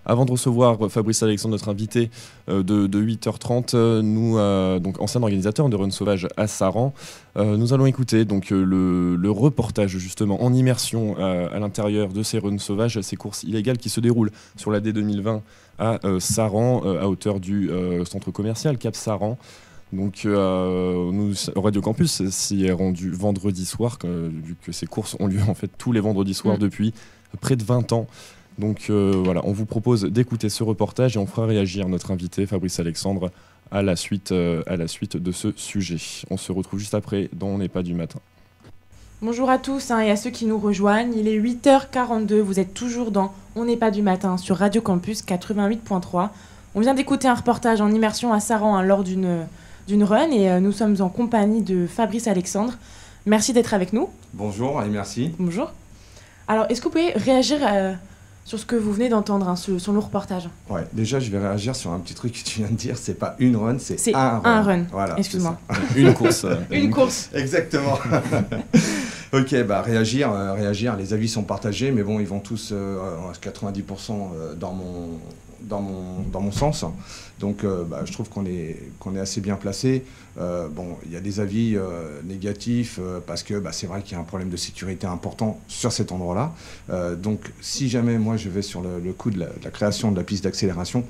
Avant de recevoir Fabrice Alexandre, notre invité de 8h30, nous, donc ancien organisateur de Run Sauvage à Saran, nous allons écouter donc, le reportage justement en immersion à l'intérieur de ces Run Sauvages, ces courses illégales qui se déroulent sur l'année 2020 à Saran, à hauteur du centre commercial Cap Saran. Donc, nous, Radio Campus s'y est rendu vendredi soir, vu que ces courses ont lieu en fait tous les vendredis soirs depuis près de 20 ans. Donc voilà, on vous propose d'écouter ce reportage et on fera réagir notre invité Fabrice Alexandre à la suite de ce sujet. On se retrouve juste après dans On n'est pas du matin. Bonjour à tous et à ceux qui nous rejoignent. Il est 8h42, vous êtes toujours dans On n'est pas du matin sur Radio Campus 88.3. On vient d'écouter un reportage en immersion à Saran lors d'une run et nous sommes en compagnie de Fabrice Alexandre. Merci d'être avec nous. Bonjour et merci. Bonjour. Alors, est-ce que vous pouvez réagir sur ce que vous venez d'entendre, sur le reportage? Ouais, déjà, je vais réagir sur un petit truc que tu viens de dire. C'est pas une run, c'est un run. Un run. Voilà, excuse-moi. Une course. Une course. Exactement. Ok, bah réagir. Les avis sont partagés, mais bon, ils vont tous à 90% dans mon sens. Donc, je trouve qu'on est assez bien placé. Il y a des avis négatifs parce que c'est vrai qu'il y a un problème de sécurité important sur cet endroit-là. Donc, si jamais moi je vais sur le coup de la création de la piste d'accélération,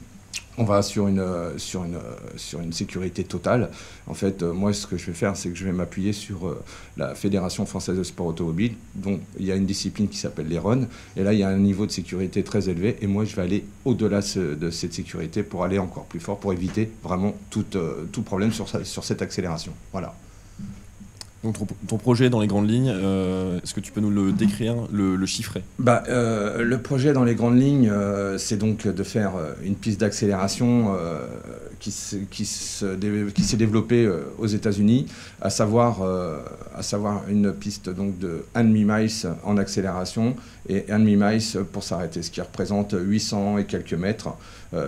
on va sur une sécurité totale. En fait, moi, ce que je vais faire, c'est que je vais m'appuyer sur la Fédération française de sport automobile, dont il y a une discipline qui s'appelle les runs. Et là, il y a un niveau de sécurité très élevé. Et moi, je vais aller au-delà de cette sécurité pour aller encore plus fort, pour éviter vraiment tout problème sur cette accélération. Voilà. Donc ton projet dans les grandes lignes, est-ce que tu peux nous le décrire, le chiffrer? Le projet dans les grandes lignes, c'est donc de faire une piste d'accélération qui s'est développée aux États-Unis, à savoir une piste donc de 1,5 miles en accélération et 1,5 miles pour s'arrêter, ce qui représente 800 et quelques mètres.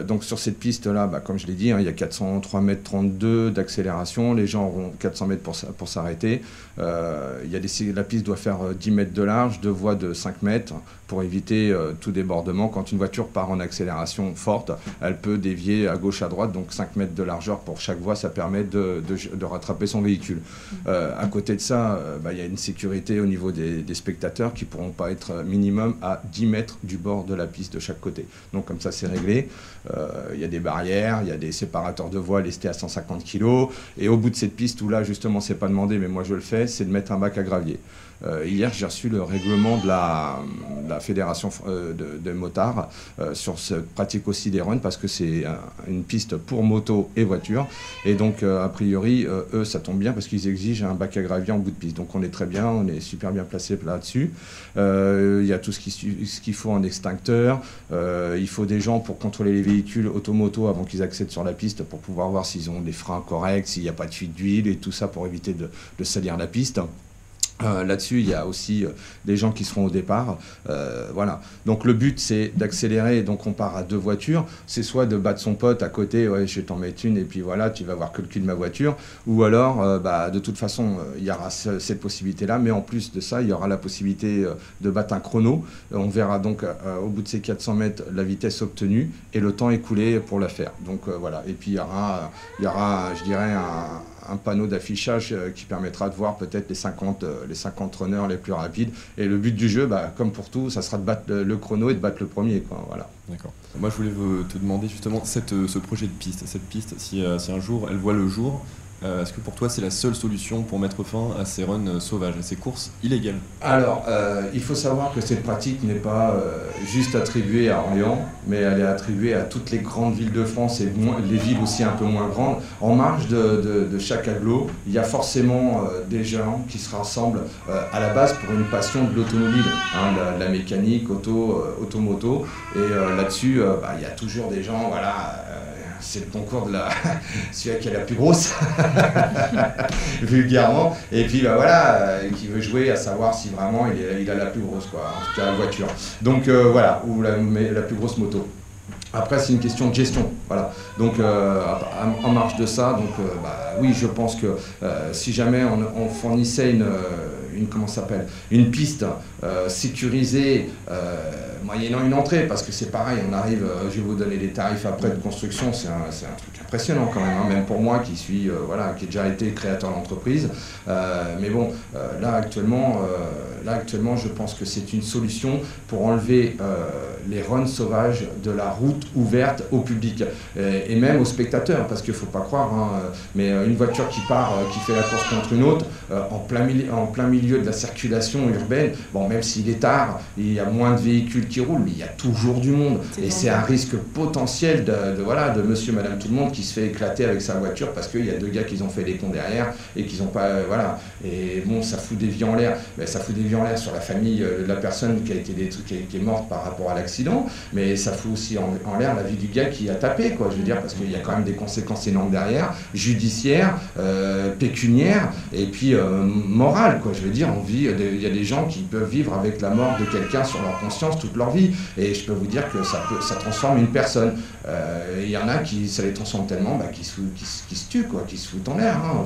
Donc sur cette piste-là, comme je l'ai dit, il y a 403 mètres 32 d'accélération, les gens auront 400 mètres pour s'arrêter. La piste doit faire 10 mètres de large, 2 voies de 5 mètres pour éviter tout débordement. Quand une voiture part en accélération forte, elle peut dévier à gauche, à droite, donc 5 mètres de largeur pour chaque voie, ça permet de rattraper son véhicule. À côté de ça, il y a une sécurité au niveau des spectateurs qui ne pourront pas être minimum à 10 mètres du bord de la piste de chaque côté. Donc comme ça, c'est réglé. Il y a des barrières, il y a des séparateurs de voies lestés à 150 kg. Et au bout de cette piste, où là, justement, c'est pas demandé, mais moi je le fais, c'est de mettre un bac à gravier. Hier, j'ai reçu le règlement de la fédération de motards sur cette pratique aussi des runs, parce que c'est une piste pour moto et voiture. Et donc, a priori, eux, ça tombe bien parce qu'ils exigent un bac à gravier en bout de piste. Donc, on est très bien, on est super bien placé là-dessus. Il y a tout ce qu'il faut en extincteur. Il faut des gens pour contrôler les véhicules automoto avant qu'ils accèdent sur la piste, pour pouvoir voir s'ils ont des freins corrects, s'il n'y a pas de fuite d'huile et tout ça, pour éviter de salir la piste. Là-dessus, il y a aussi des gens qui seront au départ. Voilà. Donc le but, c'est d'accélérer. Donc on part à 2 voitures. C'est soit de battre son pote à côté, ouais, je vais t'en mettre une, et puis voilà, tu vas voir que le cul de ma voiture. Ou alors, de toute façon, il y aura cette possibilité-là. Mais en plus de ça, il y aura la possibilité de battre un chrono. On verra donc au bout de ces 400 mètres la vitesse obtenue et le temps écoulé pour la faire. Donc voilà. Et puis il y aura, je dirais, un panneau d'affichage qui permettra de voir peut-être les 50 runners les plus rapides. Et le but du jeu, comme pour tout, ça sera de battre le chrono et de battre le premier, quoi. Voilà. D'accord. Moi, je voulais te demander justement ce projet de piste. Cette piste, si un jour elle voit le jour, est-ce que pour toi c'est la seule solution pour mettre fin à ces runs sauvages, à ces courses illégales? Alors, il faut savoir que cette pratique n'est pas juste attribuée à Orléans, mais elle est attribuée à toutes les grandes villes de France et les villes aussi un peu moins grandes. En marge de chaque agglo, il y a forcément des gens qui se rassemblent à la base pour une passion de l'automobile, la mécanique, automoto. Et là-dessus, il y a toujours des gens, voilà. C'est le concours de celui qui a la plus grosse, vulgairement, et puis qui veut jouer à savoir si vraiment il a la plus grosse, quoi, en tout cas la voiture. Donc voilà, ou la plus grosse moto. Après, c'est une question de gestion, voilà. Donc, en marge de ça, donc, oui, je pense que si jamais on fournissait une piste sécurisée moyennant une entrée, parce que c'est pareil, on arrive, je vais vous donner les tarifs après de construction, c'est un truc impressionnant quand même, hein, même pour moi qui suis qui ai déjà été créateur d'entreprise. Mais bon, là actuellement, je pense que c'est une solution pour enlever les runs sauvages de la route ouverte au public et même aux spectateurs, parce qu'il ne faut pas croire, hein, mais une voiture qui part, qui fait la course contre une autre, en plein milieu de la circulation urbaine, bon, même s'il est tard, il y a moins de véhicules qui roulent, mais il y a toujours du monde. Et c'est un risque potentiel de monsieur, madame, tout le monde qui se fait éclater avec sa voiture parce qu'il y a deux gars qui ont fait des cons derrière et qu'ils n'ont pas... voilà. Et bon, ça fout des vies en l'air. Ben, ça fout des vies en l'air sur la famille de la personne qui est morte par rapport à l'accident, mais ça fout aussi en l'air la vie du gars qui a tapé, quoi, je veux dire, parce qu'il y a quand même des conséquences énormes derrière, judiciaires, pécuniaires, et puis morales, quoi. Je veux dire, il y a des gens qui peuvent vivre avec la mort de quelqu'un sur leur conscience toute leur vie, et je peux vous dire que ça transforme une personne. Il y en a qui, ça les transforme tellement, qui se tuent, quoi, qui se foutent en l'air. Hein.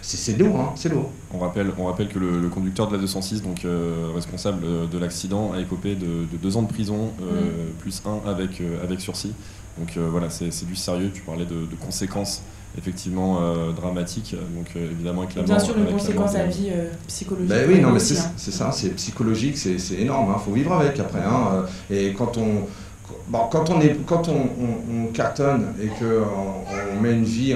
C'est lourd, hein, c'est lourd. On rappelle que le conducteur de la 206, donc responsable de l'accident, a écopé de 2 ans de prison, plus 1 avec sursis. Donc voilà, c'est du sérieux. Tu parlais de conséquences effectivement dramatiques. Donc évidemment avec la mort. Bien sûr, une conséquence à vie psychologique. Ben oui, non, mais c'est ça, c'est psychologique, c'est énorme. Hein, faut vivre avec après. Hein, et quand on cartonne et qu'on met une vie,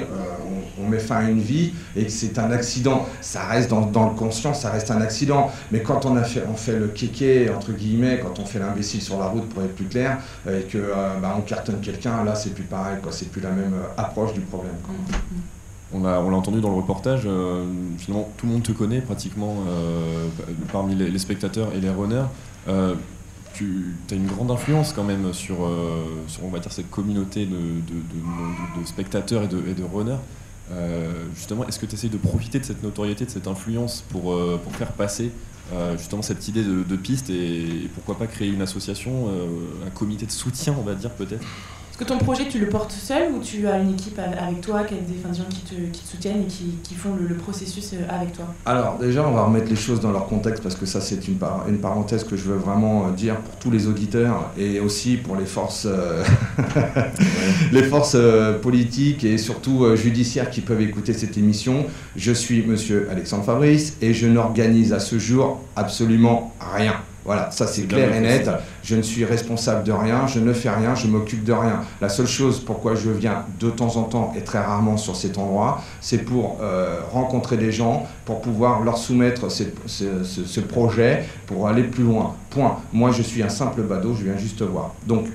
on met fin à une vie et que c'est un accident, ça reste dans le conscient, ça reste un accident. Mais quand on fait le kéké, entre guillemets, quand on fait l'imbécile sur la route, pour être plus clair, et que on cartonne quelqu'un, là c'est plus pareil, quoi, c'est plus la même approche du problème, quoi. On l'a entendu dans le reportage, finalement tout le monde te connaît pratiquement parmi les spectateurs et les runners. Tu as une grande influence quand même sur on va dire, cette communauté de spectateurs et de runners. Justement, est-ce que tu essayes de profiter de cette notoriété, de cette influence pour faire passer justement cette idée de piste et pourquoi pas créer une association, un comité de soutien, on va dire peut-être? Est-ce que ton projet, tu le portes seul ou tu as une équipe avec toi, des gens qui te soutiennent et qui font le processus avec toi? Alors déjà, on va remettre les choses dans leur contexte parce que ça, c'est une parenthèse que je veux vraiment dire pour tous les auditeurs et aussi pour les forces, les forces politiques et surtout judiciaires qui peuvent écouter cette émission. Je suis monsieur Alexandre Fabrice et je n'organise à ce jour absolument rien. Voilà, ça c'est clair et net. Je ne suis responsable de rien, je ne fais rien, je m'occupe de rien. La seule chose pourquoi je viens de temps en temps et très rarement sur cet endroit, c'est pour rencontrer des gens, pour pouvoir leur soumettre ce projet, pour aller plus loin. Point. Moi je suis un simple badaud, je viens juste voir. Donc,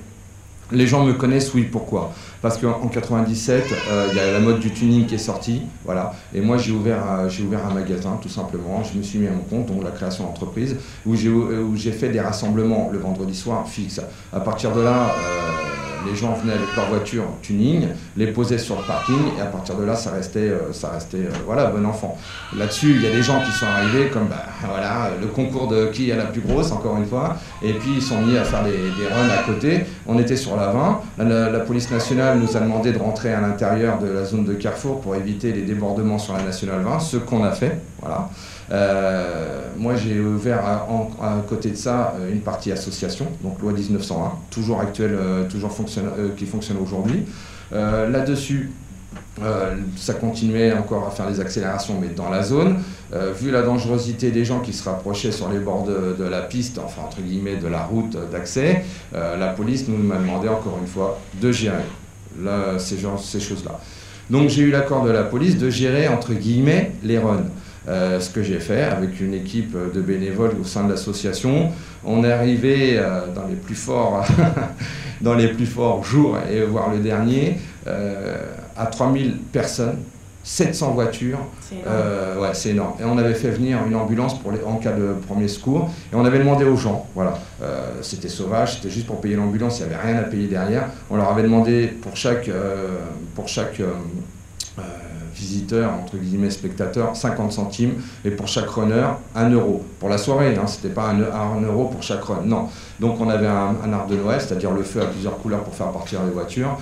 les gens me connaissent, oui, pourquoi? Parce qu'en 97, il y a la mode du tuning qui est sortie, voilà. Et moi, j'ai ouvert un magasin, tout simplement. Je me suis mis à mon compte, donc la création d'entreprise, où j'ai fait des rassemblements le vendredi soir fixes. À partir de là, les gens venaient avec leur voiture tuning, les posaient sur le parking, et à partir de là, ça restait voilà, bon enfant. Là-dessus, il y a des gens qui sont arrivés, comme voilà, le concours de qui est la plus grosse, encore une fois, et puis ils sont mis à faire des runs à côté. On était sur la 20, la police nationale nous a demandé de rentrer à l'intérieur de la zone de Carrefour pour éviter les débordements sur la nationale 20, ce qu'on a fait, voilà. Moi j'ai ouvert à côté de ça une partie association, donc loi 1901, toujours actuelle, qui fonctionne aujourd'hui. Là-dessus, ça continuait encore à faire des accélérations, mais dans la zone. Vu la dangerosité des gens qui se rapprochaient sur les bords de la piste, enfin entre guillemets de la route d'accès, la police nous m'a demandé encore une fois de gérer là, ces choses-là. Donc j'ai eu l'accord de la police de gérer entre guillemets les runs. Ce que j'ai fait avec une équipe de bénévoles au sein de l'association. On est arrivé dans les plus forts dans les plus forts jours, et voire le dernier, à 3000 personnes, 700 voitures. C'est énorme. Ouais, c'est énorme. Et on avait fait venir une ambulance en cas de premier secours. Et on avait demandé aux gens, voilà, c'était sauvage, c'était juste pour payer l'ambulance, il n'y avait rien à payer derrière. On leur avait demandé pour chaque visiteurs, entre guillemets spectateurs, 50 centimes, et pour chaque runner, 1 euro. Pour la soirée, hein, c'était pas 1 euro pour chaque run, non. Donc on avait un arbre de Noël, c'est-à-dire le feu à plusieurs couleurs pour faire partir les voitures.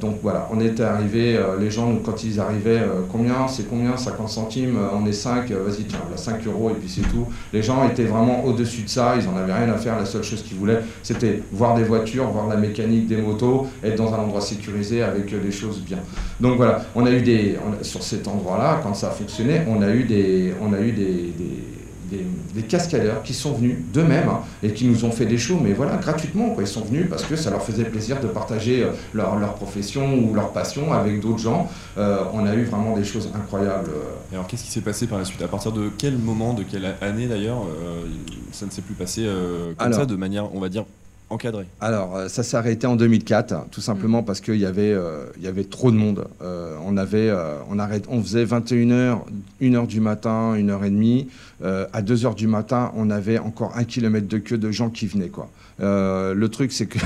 Donc voilà, on était arrivés, les gens, quand ils arrivaient, combien, 50 centimes, on est 5, vas-y tiens, là, 5 € et puis c'est tout. Les gens étaient vraiment au-dessus de ça, ils n'en avaient rien à faire, la seule chose qu'ils voulaient, c'était voir des voitures, voir de la mécanique, des motos, être dans un endroit sécurisé avec des choses bien. Donc voilà, on a eu sur cet endroit-là, quand ça a fonctionné, on a eu des cascadeurs qui sont venus d'eux-mêmes et qui nous ont fait des shows, mais voilà, gratuitement, quoi. Ils sont venus parce que ça leur faisait plaisir de partager leur profession ou leur passion avec d'autres gens. On a eu vraiment des choses incroyables. Et alors qu'est-ce qui s'est passé par la suite? À partir de quel moment, de quelle année d'ailleurs, ça ne s'est plus passé ça, de manière, on va dire, encadré? Alors, ça s'est arrêté en 2004, tout simplement parce qu'il y avait trop de monde. On faisait 21h, 1h du matin, 1h30. À 2h du matin, on avait encore 1 kilomètre de queue de gens qui venaient, quoi. Le truc, c'est que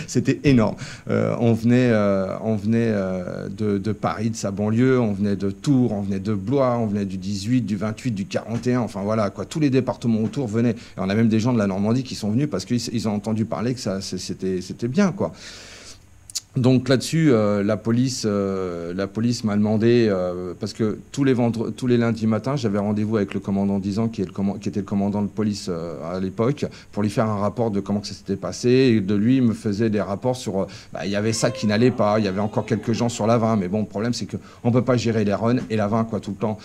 c'était énorme. On venait de Paris, de sa banlieue, on venait de Tours, on venait de Blois, on venait du 18, du 28, du 41, enfin voilà, quoi. Tous les départements autour venaient. Et on a même des gens de la Normandie qui sont venus parce qu'ils ont entendu parler que c'était bien, quoi. Donc là-dessus, la police m'a demandé, parce que tous les lundis matins, j'avais rendez-vous avec le commandant Dizan, qui était le commandant de police à l'époque, pour lui faire un rapport de comment que ça s'était passé. Et de lui, il me faisait des rapports sur... il y avait ça qui n'allait pas, il y avait encore quelques gens sur l'A20, mais bon, le problème, c'est qu'on ne peut pas gérer les runs et l'A20, quoi, tout le temps.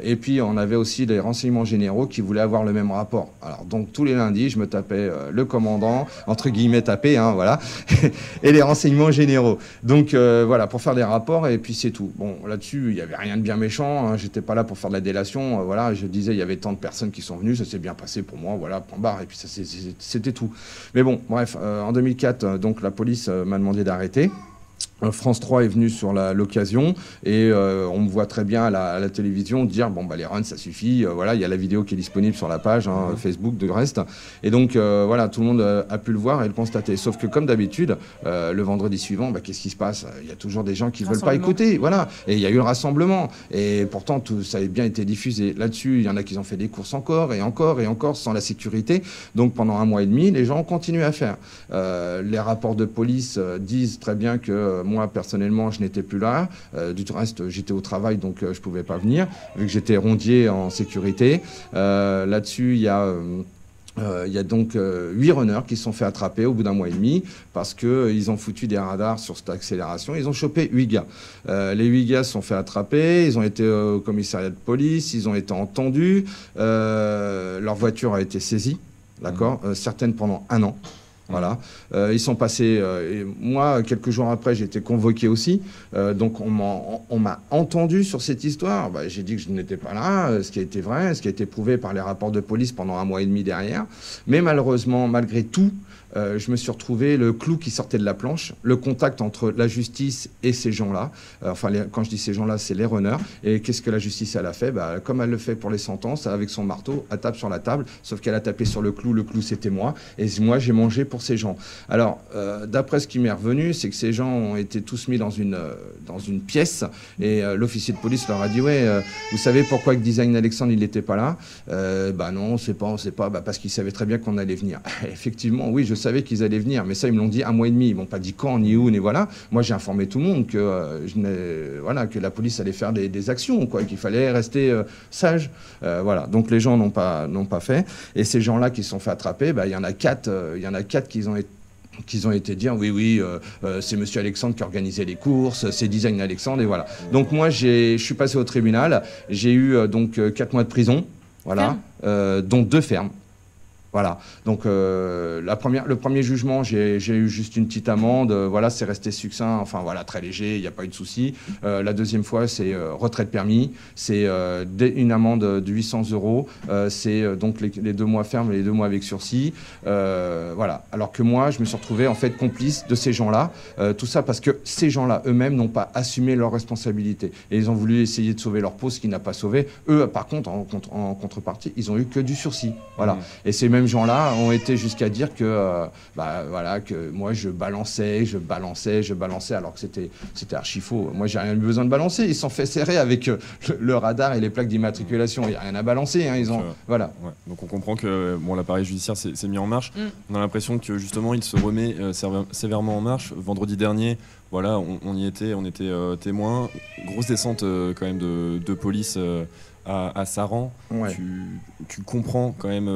Et puis, on avait aussi des renseignements généraux qui voulaient avoir le même rapport. Alors, donc, tous les lundis, je me tapais le commandant, entre guillemets tapé, hein, voilà, et les renseignements généraux. Donc voilà, pour faire des rapports, et puis c'est tout. Bon, là-dessus, il n'y avait rien de bien méchant, hein, j'étais pas là pour faire de la délation, voilà, je disais, il y avait tant de personnes qui sont venues, ça s'est bien passé pour moi, voilà, point barre, et puis c'était tout. Mais bon, bref, en 2004, donc la police m'a demandé d'arrêter. France 3 est venu sur l'occasion et on me voit très bien à la télévision dire bon bah les runs ça suffit, voilà, il y a la vidéo qui est disponible sur la page Facebook de reste, et donc voilà, tout le monde a pu le voir et le constater, sauf que comme d'habitude le vendredi suivant, bah, qu'est-ce qui se passe? Il y a toujours des gens qui veulent pas écouter, voilà, et il y a eu le rassemblement et pourtant tout ça a bien été diffusé. Là-dessus, il y en a qui ont fait des courses encore et encore et encore sans la sécurité, donc pendant 1 mois et demi les gens ont continué à faire. Les rapports de police disent très bien que moi, personnellement, je n'étais plus là. Du reste, j'étais au travail, donc je ne pouvais pas venir, vu que j'étais rondier en sécurité. Là-dessus, il y a donc 8 runners qui se sont fait attraper au bout d'1 mois et demi parce qu'ils ont foutu des radars sur cette accélération. Ils ont chopé 8 gars. Les 8 gars se sont fait attraper, ils ont été au commissariat de police, ils ont été entendus, leur voiture a été saisie, d'accord, certaines pendant 1 an. Voilà, ils sont passés, et moi, quelques jours après, j'ai été convoqué aussi, donc on m'a entendu sur cette histoire. Bah, j'ai dit que je n'étais pas là, ce qui a été vrai, ce qui a été prouvé par les rapports de police pendant 1 mois et demi derrière. Mais malheureusement, malgré tout, je me suis retrouvé le clou qui sortait de la planche, le contact entre la justice et ces gens-là. Quand je dis ces gens-là, c'est les runners. Et qu'est-ce que la justice, elle a fait? Bah, comme elle le fait pour les sentences, avec son marteau, elle tape sur la table, sauf qu'elle a tapé sur le clou c'était moi, et moi, j'ai mangé pour ces gens. Alors, d'après ce qui m'est revenu, c'est que ces gens ont été tous mis dans une pièce, et l'officier de police leur a dit, ouais, vous savez pourquoi que Design Alexandre, il n'était pas là? Bah non, c'est pas, bah, parce qu'il savait très bien qu'on allait venir. Effectivement, oui, je savais qu'ils allaient venir, mais ça, ils me l'ont dit 1 mois et demi. Ils m'ont pas dit quand, ni où, ni voilà. Moi, j'ai informé tout le monde que la police allait faire des actions, quoi, qu'il fallait rester sage. Voilà. Donc, les gens n'ont pas fait. Et ces gens-là qui se sont fait attraper, bah, il y en a 4 qui ont été dire oui, c'est Monsieur Alexandre qui organisait les courses, c'est Design Alexandre, et voilà. Donc, moi, je suis passé au tribunal. J'ai eu 4 mois de prison, voilà, dont 2 fermes. Voilà, donc le premier jugement, j'ai eu juste une petite amende, voilà, c'est resté succinct, enfin voilà, très léger, il n'y a pas eu de souci. La deuxième fois, c'est retrait de permis, c'est une amende de 800 €, c'est donc les 2 mois fermes et les 2 mois avec sursis. Voilà, alors que moi, je me suis retrouvé en fait complice de ces gens-là, tout ça parce que ces gens-là eux-mêmes n'ont pas assumé leurs responsabilités. Et ils ont voulu essayer de sauver leur peau, ce qui n'a pas sauvé. Eux, par contre, en contrepartie, ils ont eu que du sursis. Voilà, et c'est même mêmes gens-là ont été jusqu'à dire que, voilà, que moi je balançais, alors que c'était archi faux. Moi j'ai rien eu besoin de balancer. Ils se sont fait serrer avec le radar et les plaques d'immatriculation. Il n'y a rien à balancer. Hein, voilà. Ouais. Donc on comprend que bon, l'appareil judiciaire s'est mis en marche. On a l'impression que justement il se remet sévèrement en marche. Vendredi dernier, voilà, on y était, on était témoins. Grosse descente quand même de police à Saran. Ouais. Tu comprends quand même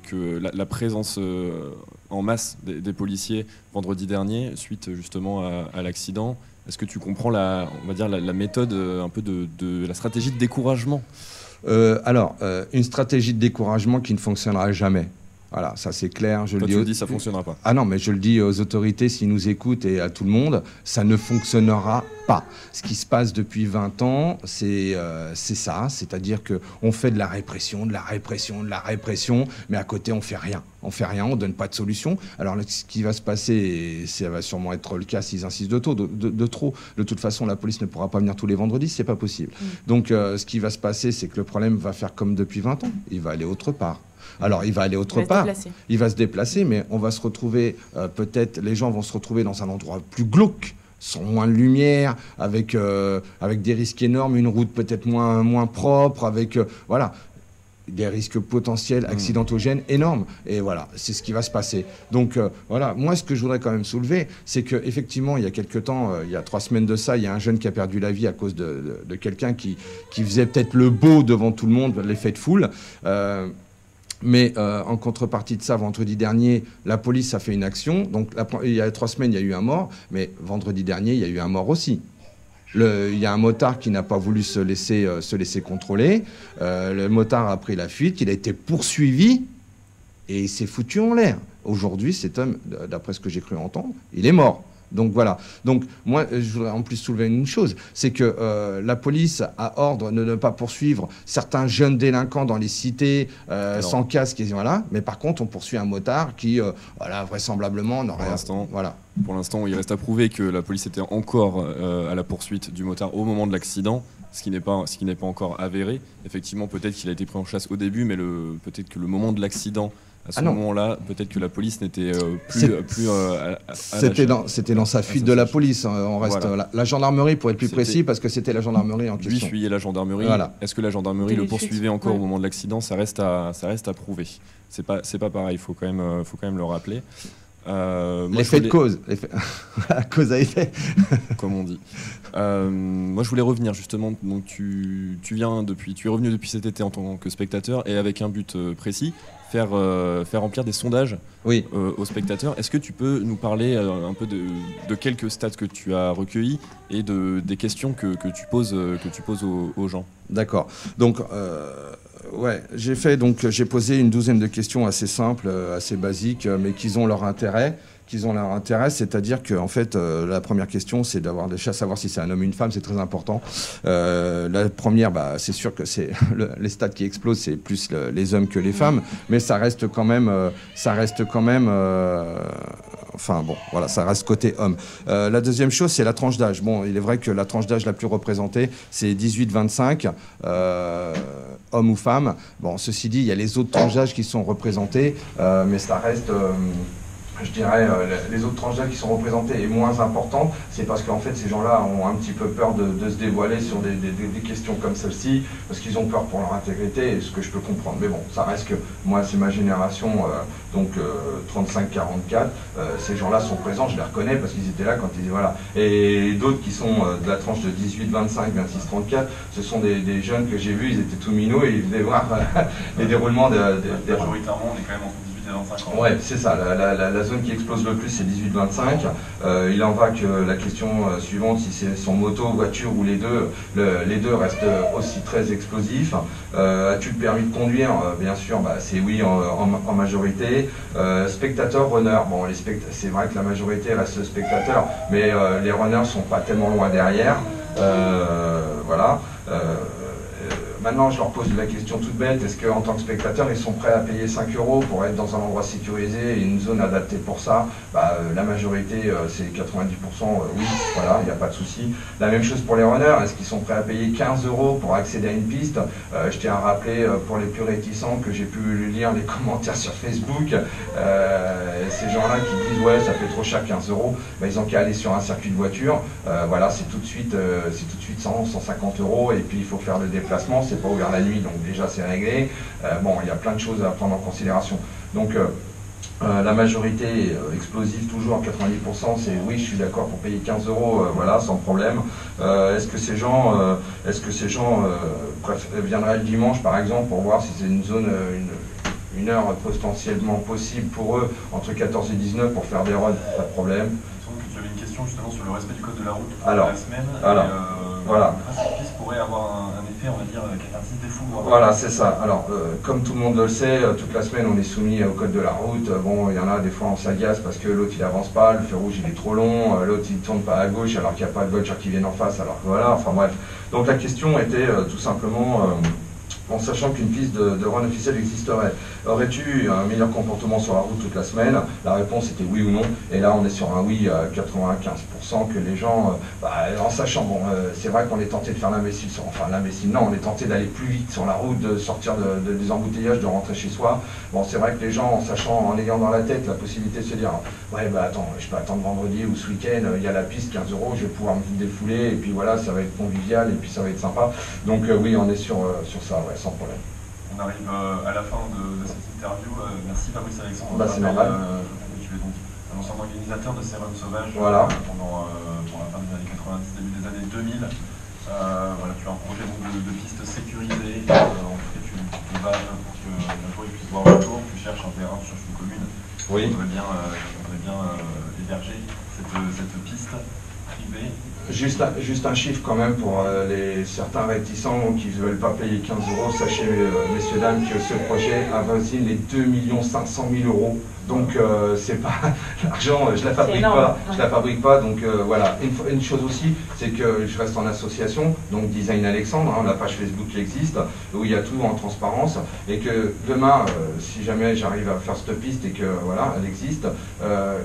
que la présence en masse des policiers vendredi dernier, suite justement à l'accident, est-ce que tu comprends on va dire la méthode un peu de la stratégie de découragement? Une stratégie de découragement qui ne fonctionnera jamais. Voilà, ça c'est clair. Toi, tu le dis, ça ne fonctionnera pas. Ah non, mais je le dis aux autorités, s'ils nous écoutent, et à tout le monde, ça ne fonctionnera pas. Ce qui se passe depuis 20 ans, c'est ça, c'est-à-dire qu'on fait de la répression, mais à côté, on fait rien. On fait rien, on donne pas de solution. Alors, ce qui va se passer, et ça va sûrement être le cas s'ils insistent de trop. De toute façon, la police ne pourra pas venir tous les vendredis, c'est pas possible. Donc, ce qui va se passer, c'est que le problème va faire comme depuis 20 ans. Il va aller autre part. Alors, il va aller autre part, il va se déplacer, mais on va se retrouver, peut-être, les gens vont se retrouver dans un endroit plus glauque, sans moins de lumière, avec des risques énormes, une route peut-être moins propre, avec, voilà, des risques potentiels accidentogènes énormes. Et voilà, c'est ce qui va se passer. Donc, voilà, moi, ce que je voudrais quand même soulever, c'est qu'effectivement, il y a quelques temps, il y a 3 semaines de ça, il y a un jeune qui a perdu la vie à cause de quelqu'un qui faisait peut-être le beau devant tout le monde, l'effet de foule. Mais en contrepartie de ça, vendredi dernier, la police a fait une action. Donc il y a 3 semaines, il y a eu un mort, mais vendredi dernier, il y a eu un mort aussi. Il y a un motard qui n'a pas voulu se laisser contrôler. Le motard a pris la fuite, il a été poursuivi et il s'est foutu en l'air. Aujourd'hui, cet homme, d'après ce que j'ai cru entendre, il est mort. Donc voilà. Donc moi, je voudrais en plus soulever une chose, c'est que la police a ordre de ne pas poursuivre certains jeunes délinquants dans les cités sans casque, et voilà. Mais par contre, on poursuit un motard qui, voilà, vraisemblablement n'aurait. Pour l'instant, il reste à prouver que la police était encore à la poursuite du motard au moment de l'accident, ce qui n'est pas encore avéré. Effectivement, peut-être qu'il a été pris en chasse au début, mais peut-être que le moment de l'accident. À ce moment-là, peut-être que la police n'était plus c'était dans sa fuite de la police. On reste la gendarmerie, pour être plus précis, parce que c'était la gendarmerie en question. Lui fuyait la gendarmerie. Voilà. Est-ce que la gendarmerie le poursuivait encore au moment de l'accident? Ça reste à prouver. C'est pas pareil. Il faut quand même le rappeler. L'effet de cause. La cause à effet. Comme on dit. Moi, je voulais revenir justement. Donc, tu es revenu depuis cet été en tant que spectateur et avec un but précis. Faire remplir des sondages aux spectateurs. Est-ce que tu peux nous parler un peu de quelques stats que tu as recueillis et des questions que tu poses aux gens? D'accord. Donc, ouais, j'ai posé une douzaine de questions assez simples, assez basiques, mais qui ont leur intérêt. C'est-à-dire que en fait, la première question, c'est d'avoir déjà savoir si c'est un homme ou une femme, c'est très important. La première, c'est sûr que c'est les stats qui explosent, c'est plus les hommes que les femmes, mais ça reste quand même, enfin bon, voilà, ça reste côté homme. La deuxième chose, c'est la tranche d'âge. Bon, il est vrai que la tranche d'âge la plus représentée, c'est 18-25, homme ou femme. Bon, ceci dit, il y a les autres tranches d'âge qui sont représentées, mais ça reste... je dirais, les autres tranches d'âge qui sont représentées et moins importantes, c'est parce qu'en fait ces gens-là ont un petit peu peur de se dévoiler sur des questions comme celle-ci, parce qu'ils ont peur pour leur intégrité, ce que je peux comprendre. Mais bon, ça reste que moi, c'est ma génération, donc 35-44, ces gens-là sont présents, je les reconnais parce qu'ils étaient là quand ils... Voilà. Et d'autres qui sont de la tranche de 18-25, 26-34, ce sont des jeunes que j'ai vus, ils étaient tout minots et ils venaient voir les déroulements Majoritairement, on est quand même entre 18 et 25 ans. Ouais, c'est ça. La zone qui explose le plus, c'est 18-25. Il en va que la question suivante, si c'est son moto, voiture ou les deux restent aussi très explosifs. As-tu le permis de conduire? Bien sûr, c'est oui en majorité. Spectateur, runner. Bon, c'est vrai que la majorité reste spectateur, mais les runners sont pas tellement loin derrière. Voilà. maintenant, je leur pose la question toute bête, est-ce qu'en tant que spectateur, ils sont prêts à payer 5 € pour être dans un endroit sécurisé et une zone adaptée pour ça? La majorité, c'est 90%, oui, voilà, il n'y a pas de souci. La même chose pour les runners, est-ce qu'ils sont prêts à payer 15 € pour accéder à une piste? Je tiens à rappeler, pour les plus réticents, que j'ai pu lire les commentaires sur Facebook, ces gens-là qui disent ouais, ça fait trop cher 15 €, ils ont qu'à aller sur un circuit de voiture, voilà, c'est tout de suite 100, 150 € et puis il faut faire le déplacement, c'est pas ouvert la nuit, donc déjà c'est réglé. Bon, il y a plein de choses à prendre en considération. Donc la majorité explosive, toujours 90%, c'est oui, je suis d'accord pour payer 15 €, voilà, sans problème. Est-ce que ces gens, viendraient le dimanche, par exemple, pour voir si c'est une zone, une heure potentiellement possible pour eux, entre 14 et 19, pour faire des runs? Pas de problème. Tu avais une question justement sur le respect du code de la route alors, la semaine. Alors, voilà. Cette piste pourrait avoir un effet, on va dire, cathartique des fous. Voilà, c'est ça. Alors, comme tout le monde le sait, toute la semaine on est soumis au code de la route. Bon, il y en a des fois on s'agace parce que l'autre il avance pas, le feu rouge il est trop long, l'autre il tourne pas à gauche alors qu'il n'y a pas de voiture qui viennent en face, alors que voilà, enfin bref. Donc la question était tout simplement, en sachant qu'une piste de run officielle existerait, aurais-tu un meilleur comportement sur la route toute la semaine? La réponse était oui ou non, et là on est sur un oui à 95%, que les gens, en sachant, bon, c'est vrai qu'on est tenté de faire l'imbécile, enfin l'imbécile, non, on est tenté d'aller plus vite sur la route, de sortir des embouteillages, de rentrer chez soi. Bon, c'est vrai que les gens, en sachant, en ayant dans la tête la possibilité de se dire, ouais, attends, je peux attendre vendredi ou ce week-end, il y a la piste, 15 €, je vais pouvoir me défouler, et puis voilà, ça va être convivial, et puis ça va être sympa. Donc oui, on est sur ça, ouais, sans problème. On arrive à la fin de cette interview. Merci Fabrice Alexandre. C'est normal. Tu es donc un ancien organisateur de ces runs sauvages voilà. Pendant la fin des années 90, début des années 2000. Voilà, tu as un projet de piste sécurisée. En fait, tu te bats pour que la journée puisse voir le jour. Tu cherches un terrain, tu cherches une commune. Oui. Tu voudrais bien héberger cette piste privée. Juste un chiffre quand même pour certains réticents qui ne veulent pas payer 15 €. Sachez, messieurs, dames, que ce projet avoisine les 2 500 000 €. Donc c'est pas l'argent, je la fabrique pas, donc voilà. Une chose aussi, c'est que je reste en association, donc Design Alexandre, la page Facebook qui existe, où il y a tout en transparence, et que demain, si jamais j'arrive à faire cette piste et que voilà, elle existe,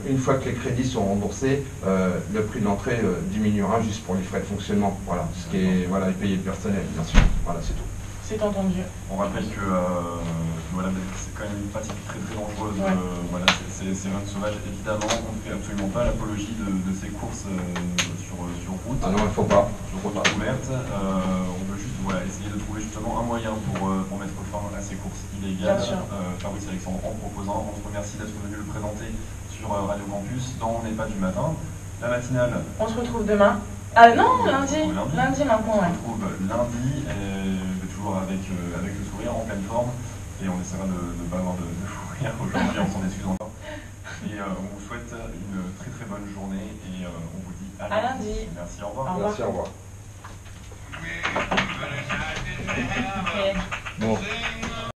une fois que les crédits sont remboursés, le prix de l'entrée diminuera juste pour les frais de fonctionnement, voilà, ce qui est et payer le personnel, bien sûr, voilà, c'est tout. C'est entendu. On rappelle que voilà, c'est quand même une pratique très très dangereuse. Ouais. Voilà, ces runs sauvages, évidemment, on ne fait absolument pas l'apologie de ces courses sur route. Ah non, il ne faut pas. Sur route ouverte. On veut juste essayer de trouver justement un moyen pour mettre fin à ces courses illégales. Fabrice Alexandre en proposant. On te remercie d'être venu le présenter sur Radio Campus dans On n'est pas du matin. La matinale. On se retrouve demain. Ah non, lundi maintenant, ouais. On se retrouve lundi. Toujours avec le sourire en pleine forme, et on essaiera de ne pas avoir de fou rire aujourd'hui, on s'en excuse encore. Et on vous souhaite une très très bonne journée et on vous dit à lundi. Merci, au revoir. Merci, au revoir. Bon.